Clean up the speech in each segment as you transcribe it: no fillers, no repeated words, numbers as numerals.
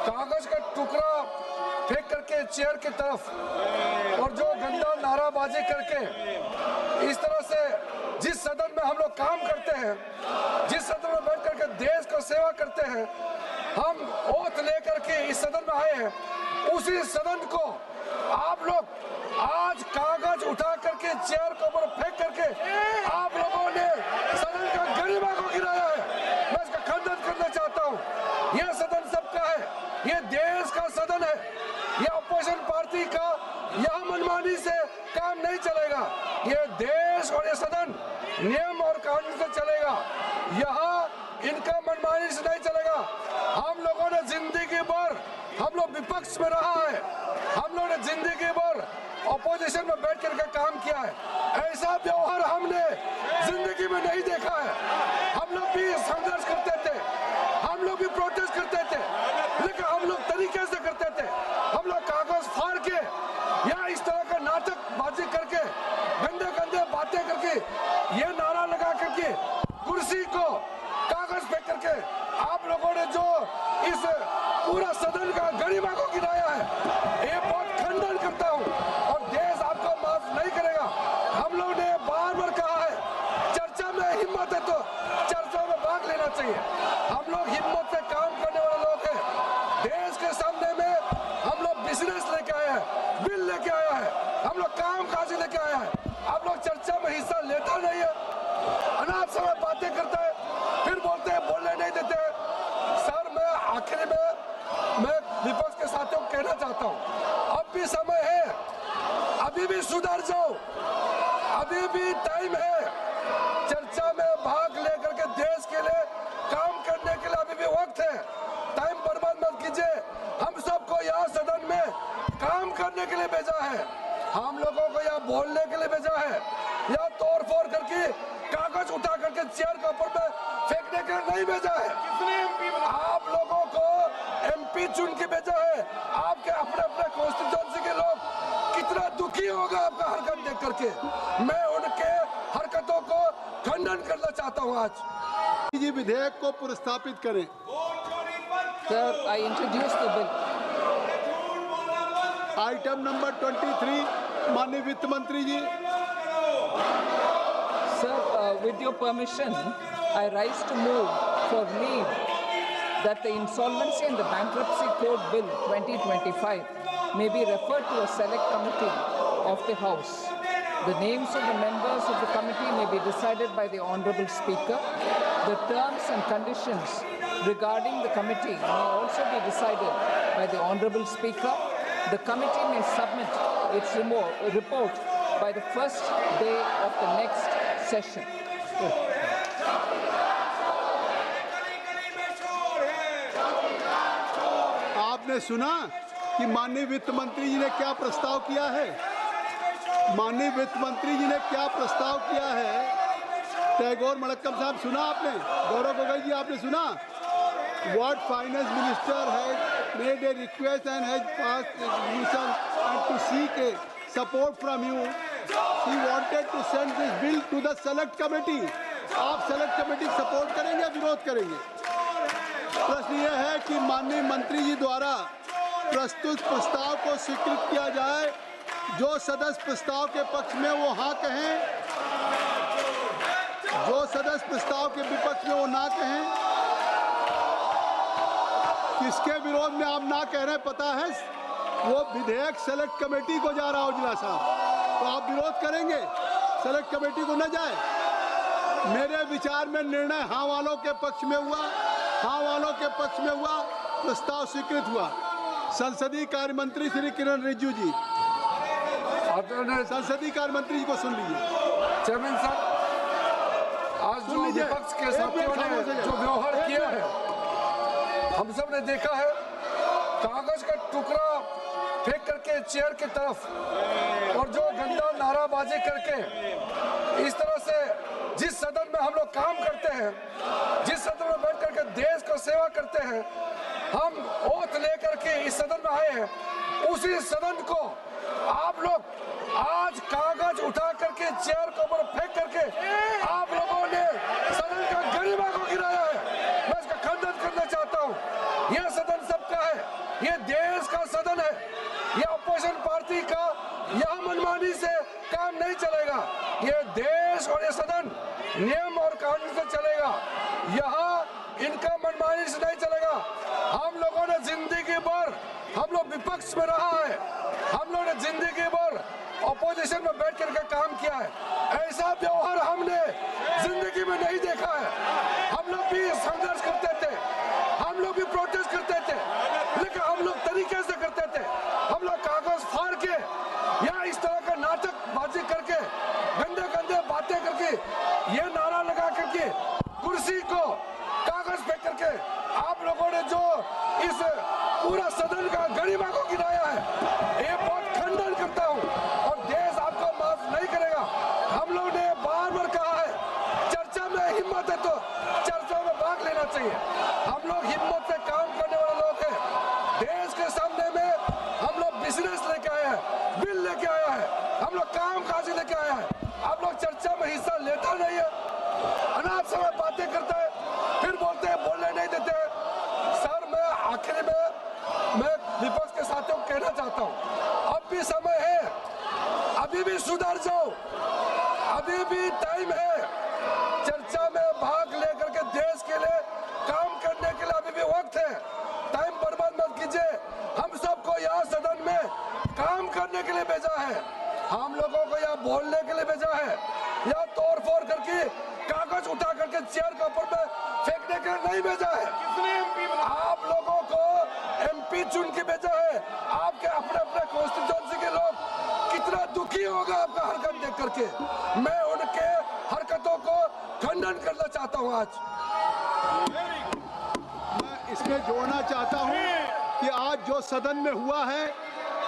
कागज का टुकड़ा फेंक करके चेयर की तरफ और जो गंदा नाराबाजी करके इस तरह से जिस सदन में हम लोग काम करते हैं, जिस सदन में बैठ करके देश को सेवा करते हैं, हम ओथ लेकर के इस सदन में आए हैं, उसी सदन को आप लोग आज कागज उठा करके चेयर के ऊपर फेंक करके आप लोगों ने सदन का गरिमा को गिराया है। मैं इसका खंडन करना चाहता हूँ। यह सदन सबका है, ये देश का सदन है, यह अपोजिशन पार्टी का यहाँ मनमानी से काम नहीं चलेगा। ये देश और ये सदन नियम और कानून से चलेगा, यहाँ इनका मनमानी से नहीं चलेगा। हम लोगों ने जिंदगी भर हम लोग विपक्ष में रहा है, हम लोगों ने जिंदगी भर ऑपोजिशन में बैठ करके काम किया है। ऐसा व्यवहार हमने जिंदगी में नहीं देखा है। हम लोग भी संघर्ष करते थे, हम लोग भी प्रोटेस्ट करते थे, लेकिन हम लोग तरीके से करते थे। हम लोग कागज फाड़ के या इस तरह का नाटक बाजी करके गंदे गंदे बातें करके ये नारा लगा करके कुर्सी को कागज फेंक करके आप लोगों ने जो इस पूरा सदन का गरिमा को गिराया है, ये बहुत खंडन करता हूँ और देश आपको माफ नहीं करेगा। हम लोग ने बार बार कहा है, चर्चा में हिम्मत है तो चर्चा में भाग लेना चाहिए। हम लोग हिम्मत से काम करने वाले लोग हैं। देश के सामने में हम लोग बिजनेस लेके आए हैं, बिल लेके आया है, हम लोग काम काज लेके आया है। आप लोग चर्चा में हिस्सा लेता नहीं है, अनाप समय बातें करता है, फिर बोलते हैं बोलने नहीं देते हैं। सर, मैं आखिर में मैं विपक्ष के साथियों को कहना चाहता हूँ, अब भी समय है, अभी भी सुधर जाओ, अभी भी टाइम है। चर्चा में भाग लेकर के देश के लिए काम करने के लिए अभी भी वक्त है। टाइम बर्बाद मत कीजिए। हम सबको यहाँ सदन में काम करने के लिए भेजा है, हम लोगों को यहाँ बोलने के लिए भेजा है, यहाँ तोड़ फोड़ करके कागज उठा करके चेयर के ऊपर में फेंकने के लिए नहीं भेजा है। आप लोगों को एमपी चुन के भेजा है। आपके अपने अपने कॉन्स्टिट्यूएंसी के लोग कितना दुखी होगा आपका हरकत देख करके। मैं उनके हरकतों को खंडन करना चाहता हूँ। आज जी विधेयक को पुरस्तापित करें। Sir, I introduce the bill. Item number 23, माननीय वित्त मंत्री जी। Sir, with your permission, I rise to move for leave that the Insolvency and the Bankruptcy Code Bill 2025 may be referred to a select committee of the House. The names of the members of the committee may be decided by the Honourable Speaker. The terms and conditions regarding the committee may also be decided by the Honourable Speaker. The committee may submit its report by the first day of the next session. आपने सुना कि माननीय वित्त मंत्री जी ने क्या प्रस्ताव किया है? माननीय वित्त मंत्री जी ने क्या प्रस्ताव किया है? टैगोर मलक्कम साहब, सुना आपने? गौरव गोगोई जी, आपने सुना? What finance minister has made a request and has passed a resolution and to seek a support from you. He wanted to send this bill to the select committee. आप select committee सपोर्ट करेंगे या विरोध करेंगे? प्रश्न यह है कि माननीय मंत्री जी द्वारा प्रस्तुत प्रस्ताव को स्वीकृत किया जाए। जो सदस्य प्रस्ताव के पक्ष में वो हाँ कहें, जो सदस्य प्रस्ताव के विपक्ष में वो ना कहें। किसके विरोध में आप ना कह रहे हैं पता है? वो विधेयक सेलेक्ट कमेटी को जा रहा हो जिला साहब, तो आप विरोध करेंगे? सेलेक्ट कमेटी को न जाए। मेरे विचार में निर्णय हाँ वालों के पक्ष में हुआ, हाँ वालों के पक्ष में हुआ, प्रस्ताव स्वीकृत हुआ। संसदीय कार्य मंत्री श्री किरण रिजिजू जी, संसदीय कार्य मंत्री जी को सुन लीजिए। चेयरमैन साहब, आज जो विपक्ष के साथियों ने जो व्यवहार किया है, हम सब ने देखा है। कागज का टुकड़ा फेंक करके चेयर की तरफ और जो गंदा नाराबाजी करके इस तरह से जिस सदन में हम लोग काम करते हैं, जिस सदन में बैठ करके देश को सेवा करते हैं, हम ओथ लेकर के इस सदन में आए हैं, उसी सदन को आप लोग आज कागज उठा करके चेयर के ऊपर फेंक करके आप लोगों ने सदन का गरिमा को गिराया है। मैं इसका खंडन करना चाहता हूँ। यह सदन सबका है, ये देश का सदन है, ये अपोजिशन पार्टी का यहाँ मनमानी से काम नहीं चलेगा। ये देश और ये सदन नियम और कानून से चलेगा, यहाँ इनका मनमानी से नहीं चलेगा। हम लोगों ने जिंदगी भर, हम लोग विपक्ष में रहा है, हम लोगों ने जिंदगी भर ऑपोजिशन में बैठ करके काम किया है। ऐसा व्यवहार हमने जिंदगी में नहीं देखा है। हम लोग भी संघर्ष करते थे, हम लोग भी प्रोटेस्ट करते थे, लेकिन हम लोग तरीके से करते थे। हम लोग कागज फाड़ के या इस तरह का नाटकबाजी करके, गंदे गंदे बातें करके, ये नारा लगा करके, कुर्सी को कागज फेंक करके आप लोगों ने जो इस पूरा सदन का गरिमा को गिराया है, ये बहुत खंडन करता हूँ और देश आपको माफ नहीं करेगा। हम लोग ने बार बार कहा है, चर्चा में हिम्मत है तो चर्चा में भाग लेना चाहिए। हम लोग हिम्मत से काम करने वाले लोग हैं। देश के सामने में हम लोग बिजनेस लेके आए हैं, बिल लेके आया है, हम लोग काम काज लेके आए हैं। आप लोग चर्चा में हिस्सा लेता नहीं है, अनाप समय बातें करता है, फिर बोलते हैं बोलने नहीं देते हैं। सर, मैं आखिर में मैं विपक्ष के साथियों को कहना चाहता हूं, अब भी समय है, अभी भी सुधर जाओ, अभी भी टाइम है। चर्चा में भाग लेकर के देश के लिए काम करने के लिए अभी भी वक्त है। टाइम बर्बाद मत कीजिए। हम सबको यहाँ सदन में काम करने के लिए भेजा है, हम लोगों को यहाँ बोलने के लिए भेजा है, या तोड़ फोड़ करके कागज उठा करके चेयर के ऊपर में फेंकने के लिए नहीं भेजा है। आप लोगों को एमपी चुन के भेजा है। आपके अपने अपने कॉन्स्टिट्यूएंसी के लोग कितना दुखी होगा आपका हरकत देख करके। मैं उनके हरकतों को खंडन करना चाहता हूं। आज मैं इसमें जोड़ना चाहता हूं कि आज जो सदन में हुआ है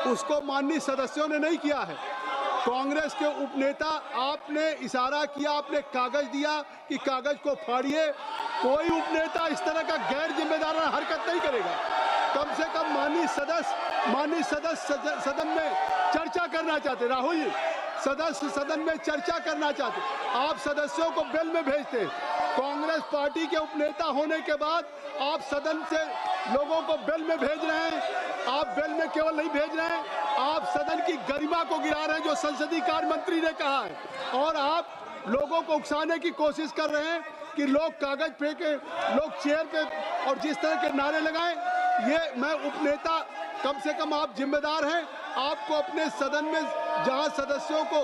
उसको माननीय सदस्यों ने नहीं किया है। कांग्रेस के उपनेता, आपने इशारा किया, आपने कागज दिया कि कागज को फाड़िए। कोई उपनेता इस तरह का गैर जिम्मेदाराना हरकत नहीं करेगा। कम से कम माननीय सदस्य सदन में चर्चा करना चाहते, राहुल जी सदस्य सदन में चर्चा करना चाहते, आप सदस्यों को बेल में भेजते। कांग्रेस पार्टी के उपनेता होने के बाद आप सदन से लोगों को बेल में भेज रहे हैं। आप बेल में केवल नहीं भेज रहे हैं, आप सदन की गरिमा को गिरा रहे हैं, जो संसदीय कार्य मंत्री ने कहा है। और आप लोगों को उकसाने की कोशिश कर रहे हैं कि लोग कागज फेंके, लोग चेयर पे और जिस तरह के नारे लगाएं। ये मैं उपनेता, कम से कम आप जिम्मेदार हैं, आपको अपने सदन में जहां सदस्यों को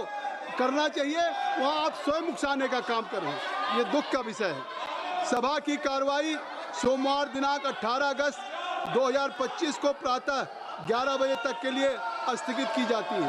करना चाहिए वहां आप स्वयं उकसाने का काम कर रहे हैं। ये दुख का विषय है। सभा की कार्रवाई सोमवार दिनांक 18 अगस्त 2025 को प्रातः 11 बजे तक के लिए स्थगित की जाती है।